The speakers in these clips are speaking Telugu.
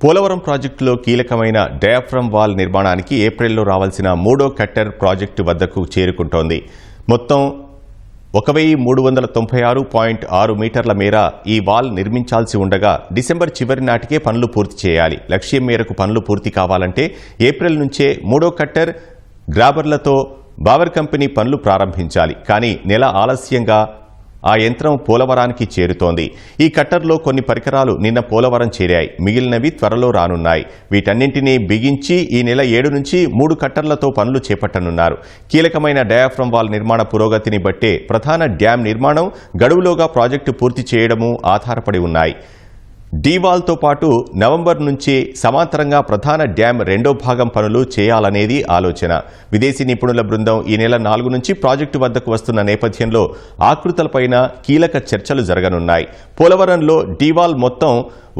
పోలవరం ప్రాజెక్టులో కీలకమైన డయాఫ్రమ్ వాల్ నిర్మాణానికి ఏప్రిల్లో రావాల్సిన మూడో కట్టర్ ప్రాజెక్టు వద్దకు చేరుకుంటోంది. మొత్తం 1396.6 మీటర్ల మేర ఈ వాల్ నిర్మించాల్సి ఉండగా డిసెంబర్ చివరి నాటికే పనులు పూర్తి చేయాలి. లక్ష్యం మేరకు పనులు పూర్తి కావాలంటే ఏప్రిల్ నుంచే మూడో కట్టర్ గ్రాబర్లతో బావర్ కంపెనీ పనులు ప్రారంభించాలి. కానీ నెల ఆలస్యంగా ఆ యంత్రం పోలవరానికి చేరుతోంది. ఈ కట్టర్లో కొన్ని పరికరాలు నిన్న పోలవరం చేరాయి. మిగిలినవి త్వరలో రానున్నాయి. వీటన్నింటినీ బిగించి ఈ నెల 7 నుంచి 3 కట్టర్లతో పనులు చేపట్టనున్నారు. కీలకమైన డయాఫ్రమ్ వాల్ నిర్మాణ పురోగతిని బట్టే ప్రధాన డ్యాం నిర్మాణం, గడువులోగా ప్రాజెక్టు పూర్తి చేయడము ఆధారపడి ఉన్నాయి. డీవాల్తో పాటు నవంబర్ నుంచి సమాంతరంగా ప్రధాన డ్యాం రెండో భాగం పనులు చేయాలనేది ఆలోచన. విదేశీ నిపుణుల బృందం ఈ నెల 4 నుంచి ప్రాజెక్టు వద్దకు వస్తున్న నేపథ్యంలో ఆకృతులపైన కీలక చర్చలు జరగనున్నాయి. పోలవరంలో డీవాల్ మొత్తం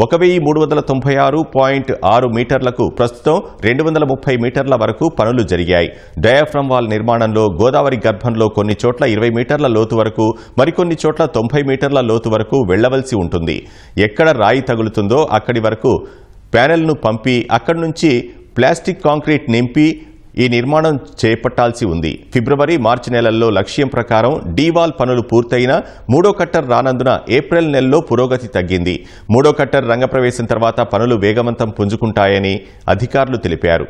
1396.6 మీటర్లకు ప్రస్తుతం 230 మీటర్ల వరకు పనులు జరిగాయి. డయాఫ్రమ్ వాల్ నిర్మాణంలో గోదావరి గర్భంలో కొన్ని చోట్ల 20 మీటర్ల లోతు వరకు, మరికొన్ని చోట్ల 90 మీటర్ల లోతు వరకు వెళ్లవలసి ఉంటుంది. ఎక్కడ రాయి తగులుతుందో అక్కడి వరకు ప్యానెల్ను పంపి అక్కడి నుంచి ప్లాస్టిక్ కాంక్రీట్ నింపి ఈ నిర్మాణం చేపట్టాల్సి ఉంది. ఫిబ్రవరి, మార్చి నెలల్లో లక్ష్యం ప్రకారం డీవాల్ పనులు పూర్తయినా మూడో కట్టర్ రానందున ఏప్రిల్ నెలలో పురోగతి తగ్గింది. మూడో కట్టర్ రంగప్రవేశం తర్వాత పనులు వేగవంతం పుంజుకుంటాయని అధికారులు తెలిపారు.